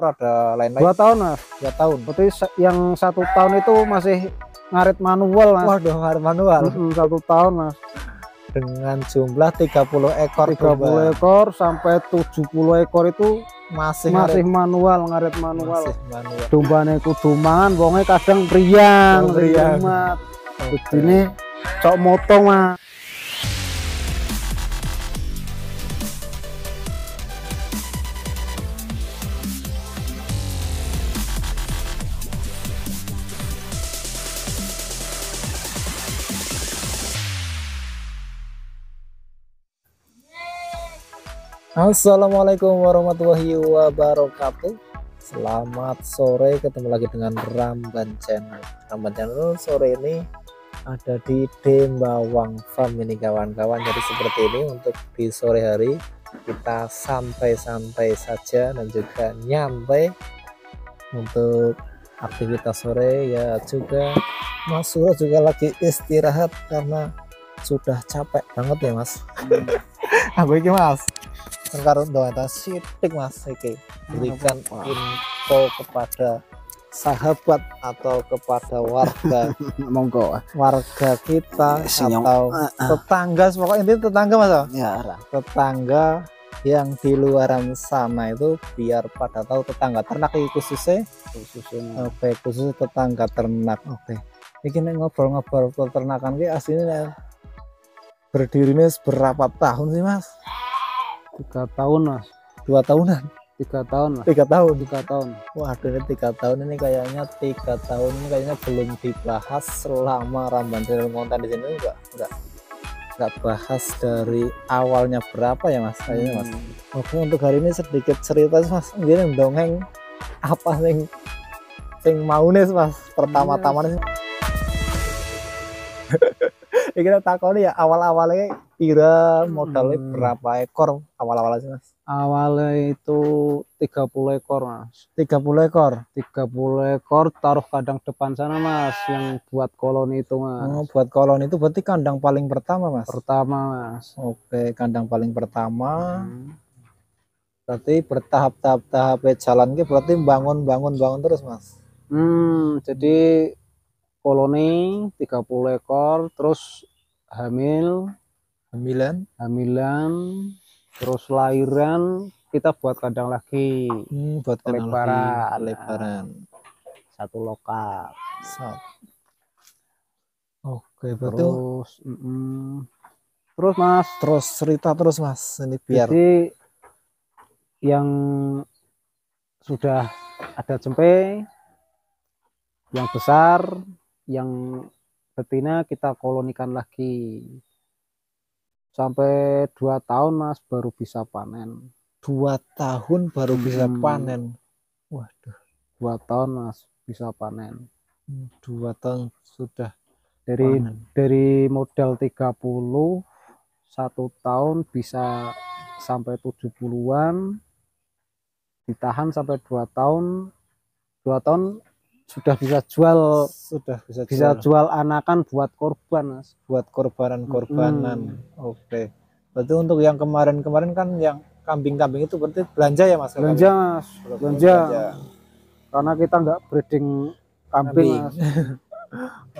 atau ada lain-lain? 2 tahun mas. 2 tahun. Berarti yang 1 tahun itu masih ngarit manual mas. Waduh, ngarit manual. 1 tahun mas. Dengan jumlah 30 ekor 30 ekor sampai 70 ekor itu masih manual, ngarit manual. Masih manual. Dombane kudu mangan, wonge kadang priang, riang. Ini cok motong mas. Assalamualaikum warahmatullahi wabarakatuh. Selamat sore, ketemu lagi dengan Ramban Channel. Ramban Channel sore ini ada di Dembawang Farm ini kawan-kawan. Jadi seperti ini untuk di sore hari kita santai-santai saja dan juga nyantai untuk aktivitas sore ya. Juga Mas Suro juga lagi istirahat karena sudah capek banget ya Mas. Aku ini Mas sekarang doa sitik Mas iki berikan info kepada sahabat atau kepada warga Monggo warga kita atau tetangga, pokoknya intinya tetangga Mas ya, tetangga yang di luaran sana itu biar pada tahu tetangga ternak khususnya khusus tetangga ternak. Ini ngobrol-ngobrol peternakan ki aslinya berdirinya berapa tahun sih Mas? 3 tahun mas. 2 tahunan? 3 tahun mas. 3 tahun? 3 tahun. Waduh, ini 3 tahun ini kayaknya 3 tahun ini kayaknya belum dibahas selama Ramban Channel konten di sini. Enggak bahas dari awalnya berapa ya Mas kayaknya Mas. Oke, untuk hari ini sedikit cerita Mas. Gini dongeng apa sing mau nih Mas pertama-tama nih. Kita takoni ya awal-awalnya kira modalnya berapa ekor awal-awalnya sih Mas? Awalnya itu 30 ekor mas. 30 ekor? 30 ekor taruh kandang depan sana mas, yang buat koloni itu mas. Oh, buat koloni itu berarti kandang paling pertama Mas? Pertama mas. Oke, kandang paling pertama. Berarti bertahap-tahap jalan gitu, berarti bangun terus Mas? Jadi koloni 30 ekor, terus hamilan, terus lahiran, kita buat kandang lagi. Buat kandang lebaran. Satu lokal. Oke, betul. Terus Mas, terus cerita terus Mas, ini biar. Jadi yang sudah ada cempe, yang besar, yang betina kita kolonikan lagi sampai 2 tahun Mas baru bisa panen. 2 tahun baru bisa panen. Waduh, 2 tahun Mas bisa panen. 2 tahun sudah dari modal 30, 1 tahun bisa sampai 70-an, ditahan sampai 2 tahun. 2 tahun sudah bisa jual anakan buat korban Mas, buat korbanan. Oke, berarti untuk yang kemarin kan yang kambing itu berarti belanja ya Mas? Belanja Mas, belanja. Karena kita nggak breeding kambing Mas.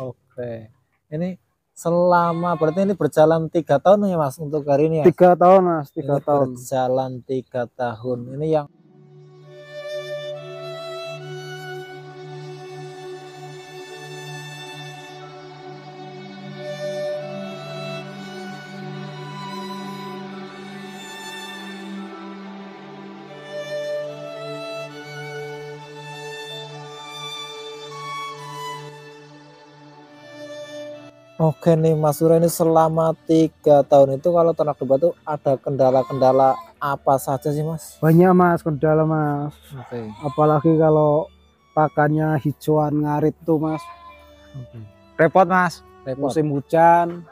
Oke, ini selama berarti ini berjalan 3 tahun ya Mas untuk hari ini ya? 3 tahun Mas, 3 tahun berjalan 3 tahun. Ini yang Oke nih Mas Suro, ini selama 3 tahun itu kalau ternak domba tuh ada kendala-kendala apa saja sih Mas? Banyak Mas kendala Mas. Apalagi kalau pakannya hijauan ngarit tuh Mas. Repot Mas. Musim hujan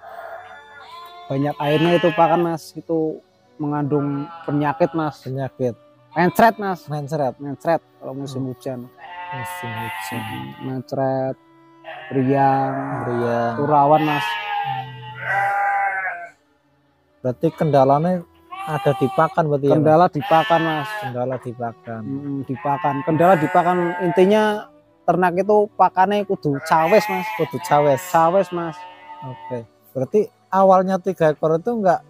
banyak airnya itu pakan Mas, itu mengandung penyakit Mas. Mencret Mas. Mencret kalau musim hujan. Mencret, riang, itu rawan Mas. Berarti kendalanya ada di pakan berarti ya, Kendala di pakan mas. kendala di pakan. Di pakan. Kendala di pakan intinya ternak itu pakannya kudu cawes mas. Kudu cawes. Cawes mas. Oke, berarti awalnya 3 ekor itu enggak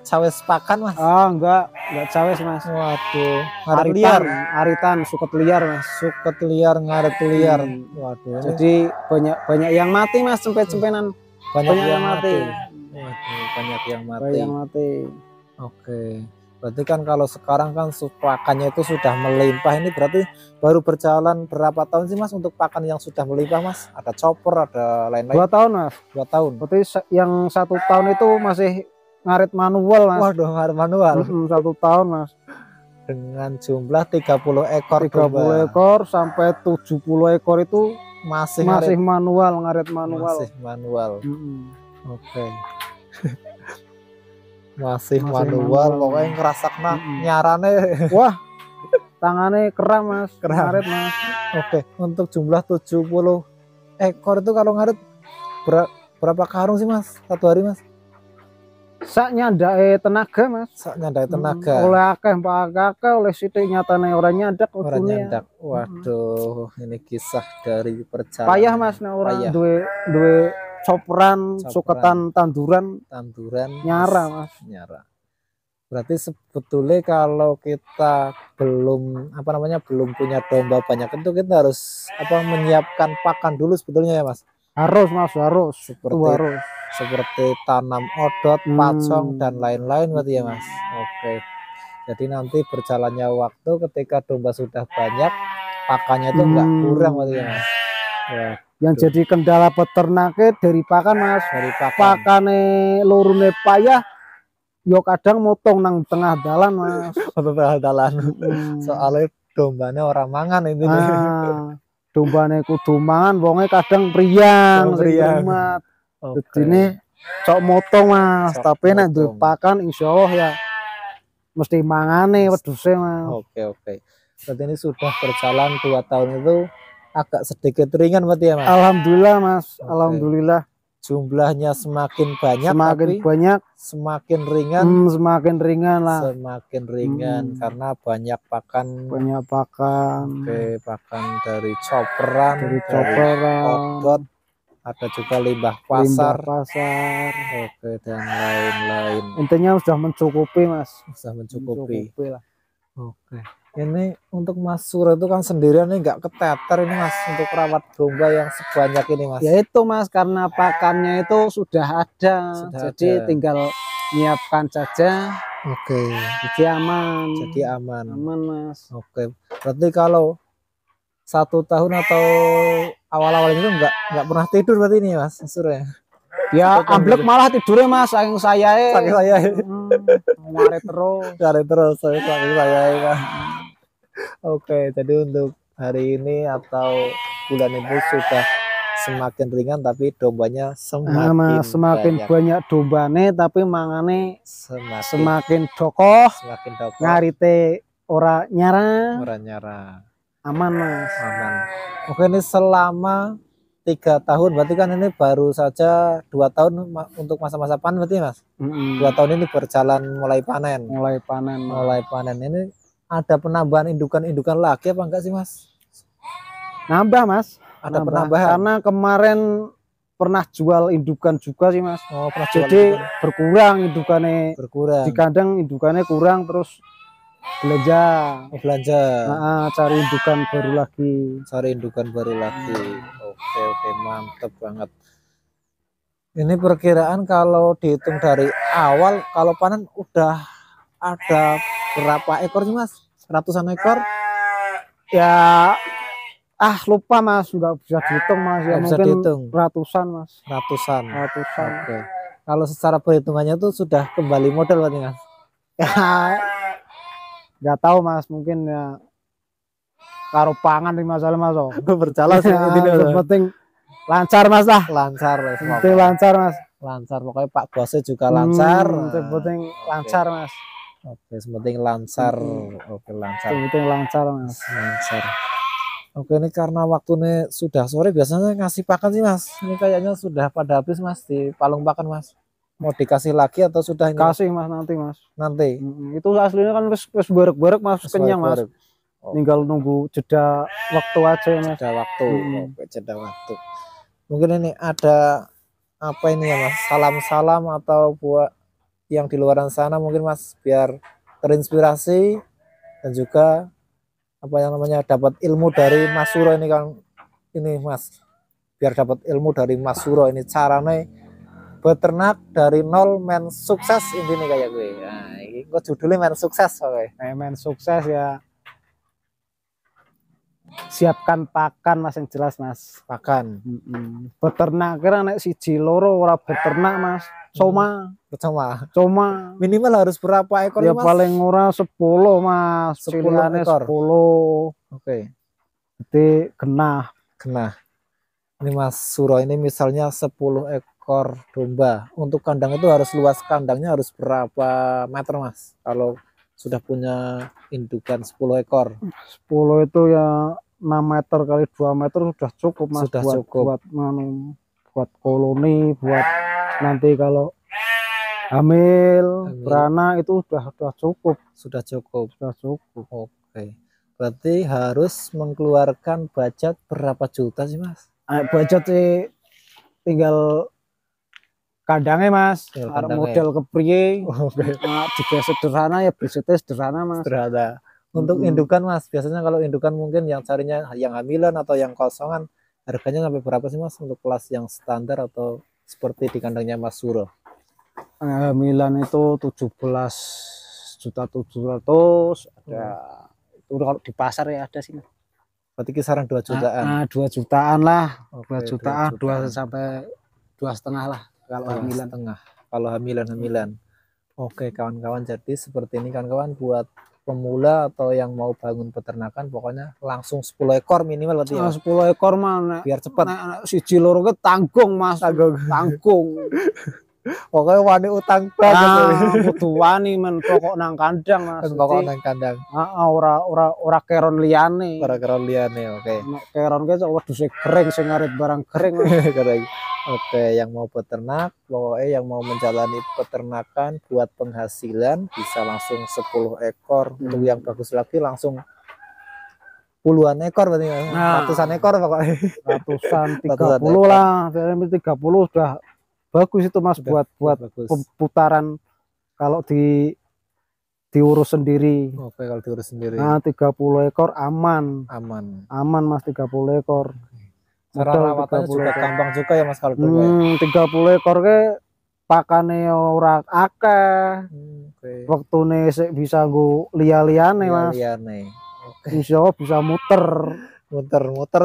cawes pakan mas? Enggak cawes mas. Waduh, ngaret liar, aritan, suket liar mas. suket liar, ngaret liar. Waduh, Jadi banyak yang mati mas, cempet-cempenan. banyak yang mati. Waduh, banyak yang mati. Banyak yang mati. Oke, berarti kan kalau sekarang kan pakannya itu sudah melimpah, ini berarti baru berjalan berapa tahun sih mas untuk pakan yang sudah melimpah mas? Ada chopper, ada lain-lain. 2 tahun mas. 2 tahun. Berarti yang 1 tahun itu masih ngarit manual mas. Waduh, ngarit manual. 1 tahun mas. Dengan jumlah 30 ekor. 30 ekor sampai 70 ekor itu masih manual, ngarit manual. Masih manual. Oke. Masih manual, pokoknya ngerasakna nyarane. Wah, tangannya kram mas, ngarit mas. Oke, untuk jumlah 70 ekor itu kalau ngarit berapa karung sih mas satu hari mas? Sak nyandake tenaga mas. Sak nyandake tenaga. Oleh akeh akeh, oleh sithik nyatane ora nyandak. Ora nyandak. Waduh, ini kisah dari perjalanan. Payah mas nek ora duwe coperan, suketan, tanduran nyara mas. Nyara. Berarti sebetulnya kalau kita belum belum punya domba banyak itu kita harus menyiapkan pakan dulu sebetulnya ya mas. Harus mas, harus. Seperti tanam odot, pacong dan lain-lain berarti ya mas. Oke. Jadi nanti berjalannya waktu ketika domba sudah banyak, pakannya itu enggak kurang berarti ya mas. Ya. Yang jadi kendala peternaknya dari pakan mas. Dari pakane lurune payah, yo kadang motong nang tengah dalan mas. Tengah dalan. Soalnya dombanya orang mangan ini. Dombane kudu mangan, wonge kadang priyang. Jadi ini cok motong mas, tapi nek duwe pakan insya Allah ya mesti mangane wedhuse mas. Oke. Berarti ini sudah berjalan 2 tahun itu agak sedikit ringan berarti ya mas. Alhamdulillah mas. Alhamdulillah. Jumlahnya semakin banyak, semakin ringan. Semakin ringan lah. Semakin ringan karena banyak pakan. Oke, pakan dari chopperan, dari odot, ada juga limbah pasar. Oke, dan lain-lain. Intinya sudah mencukupi mas. Sudah mencukupi lah. Oke. Ini untuk Mas Suro itu kan sendirian ini nggak keteter ini mas untuk rawat domba yang sebanyak ini mas. Ya itu mas, karena pakannya itu sudah ada, jadi tinggal nyiapkan saja. Oke. Jadi aman. Aman mas. Oke. Berarti kalau 1 tahun atau awal-awal itu nggak pernah tidur berarti ini mas Suro ya? Ya amblek malah tidurnya mas, saking saya ngaret terus saking saya kan. Oke, jadi untuk hari ini atau bulan ini sudah semakin ringan tapi dombanya semakin banyak dombane tapi mangane semakin dokoh, ngarite ora nyara. Aman mas. Oke, ini selama 3 tahun berarti kan ini baru saja 2 tahun untuk masa-masa panen berarti mas. 2 tahun ini berjalan mulai panen ini. Ada penambahan indukan lagi apa enggak sih mas? Nambah mas. Ada penambahan karena kemarin pernah jual indukan juga sih mas. Jadi berkurang indukannya. Di kandang indukannya kurang, terus belanja. Cari indukan baru lagi. Oke, mantep banget. Ini perkiraan kalau dihitung dari awal kalau panen udah ada berapa ekor sih mas? Ratusan ekor? Ya lupa mas, nggak bisa dihitung mas. Ya mungkin ratusan mas. Ratusan. Oke. Kalau secara perhitungannya tuh sudah kembali modal berarti mas? Nggak tahu mas, mungkin ya karo pangan di masalah mas. Berjalan penting lancar mas lah. Lancar mas. Lancar, pokoknya Pak Bosnya juga lancar. Penting lancar mas. Oke, sepenting lancar. Oke, lancar. Penting lancar mas. Oke, ini karena waktunya sudah sore, biasanya ngasih pakan sih mas. Ini kayaknya sudah pada habis mas di palung pakan mas. Mau dikasih lagi atau sudah ini? Kasih Mas nanti Mas. Nanti. Itu aslinya kan wis barek-barek Mas, kenyang Mas. Oh. Tinggal nunggu jeda waktu aja Mas. Jeda waktu. Oke, jeda waktu. Mungkin ini ada apa ini ya Mas? Salam-salam atau buat yang di luar sana mungkin Mas, biar terinspirasi dan juga apa yang namanya dapat ilmu dari Mas Suro ini kan, ini Mas, biar dapat ilmu dari Mas Suro ini caranya beternak dari nol men sukses intinya kayak gue. Nah, ini kok judulnya men sukses. Oke. Men sukses ya. Siapkan pakan Mas, yang jelas Mas. Pakan. Beternak kira nek siji loro ora beternak Mas. Cuma minimal harus berapa ekor ya Mas? Paling ora 10 Mas. 10 ekor. 10. Oke. Jadi genah. Ini Mas Suro ini misalnya 10 ekor domba. Untuk kandang itu harus luas kandangnya harus berapa meter Mas? Kalau sudah punya indukan 10 ekor. 10 itu ya 6 meter kali 2 meter sudah cukup Mas. Sudah cukup. Buat koloni, buat nanti kalau hamil, beranak itu sudah cukup. Sudah cukup. Oke. Berarti harus mengeluarkan budget berapa juta sih Mas? Budget sih tinggal kandangnya Mas, model kepriye. Jika sederhana ya budgetnya sederhana Mas. Sederhana. Untuk indukan Mas, biasanya kalau indukan mungkin yang carinya yang hamilan atau yang kosongan, harganya sampai berapa sih Mas untuk kelas yang standar atau seperti di kandangnya Mas Suro? Hamilan itu 17.700.000 ada. Itu kalau di pasar ya ada sih. Berarti kisaran 2 jutaan. 2 jutaan lah. 2 jutaan. 2 sampai 2,5 lah kalau hamilan. Kalau hamilan. Oke kawan-kawan, jadi seperti ini kawan-kawan buat pemula atau yang mau bangun peternakan, pokoknya langsung 10 ekor minimal berarti ya. 10 ekor mah biar cepat. Siji loro ke tanggung Mas. Tanggung. Pokoknya wani utang banget. Kudu wani men pokok nang kandang Mas. Pokok nang kandang. Ora keron liyane. Oke. Nek keron ke wedhuse kering sing arep barang kering. Kering. Oke, yang mau peternak, pokoknya yang mau menjalani peternakan buat penghasilan bisa langsung 10 ekor. Untuk yang bagus lagi langsung puluhan ekor berarti. Ratusan ekor pokoknya. Ratusan 30 lah. Dari 30 sudah bagus itu Mas, buat putaran kalau diurus sendiri. Oke, kalau diurus sendiri. Nah, 30 ekor aman Mas, 30 ekor. Cara rawatannya juga gampang juga ya Mas kalau 30 ekor ke pakane ora akeh. Waktune sik bisa nggo liya-liyane Mas. Insya Allah bisa muter pokoknya muter.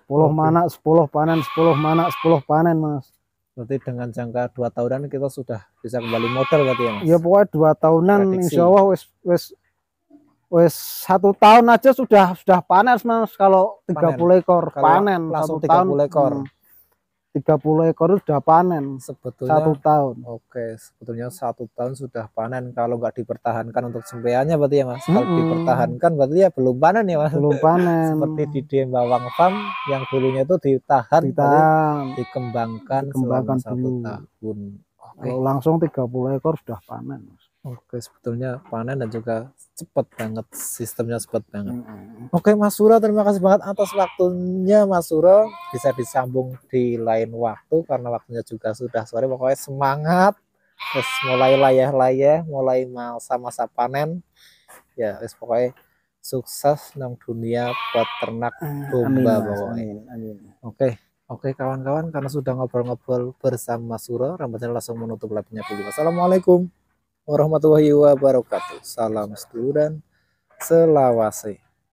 10 manak 10 panen, 10 manak 10 panen Mas. Berarti dengan jangka 2 tahunan kita sudah bisa kembali modal berarti ya Mas? Ya pokoknya 2 tahunan insya Allah wis 1 tahun aja sudah panen Mas. Kalau 30 ekor panen langsung 30 ekor. 30 ekor sudah panen sebetulnya 1 tahun. Oke, sebetulnya 1 tahun sudah panen kalau nggak dipertahankan untuk sembeannya berarti ya Mas. Kalau dipertahankan berarti ya belum panen ya Mas. Belum panen. Seperti di Dembawang Farm yang dulunya itu ditahan. Dikembangkan selama 1 tahun. Kalau langsung 30 ekor sudah panen Mas. Oke, sebetulnya panen dan juga cepet banget, sistemnya cepet banget. Oke Mas Suro, terima kasih banget atas waktunya Mas Suro. Bisa disambung di lain waktu karena waktunya juga sudah sore. Pokoknya semangat, terus mulai layah-layah, mulai masa-masa panen. Ya, pokoknya sukses nang dunia peternak domba pokoknya. Oke kawan-kawan, karena sudah ngobrol-ngobrol bersama Mas Suro, Rambat langsung menutup live-nya dulu. Assalamualaikum warahmatullahi wabarakatuh. Salam sedulur dan selawase.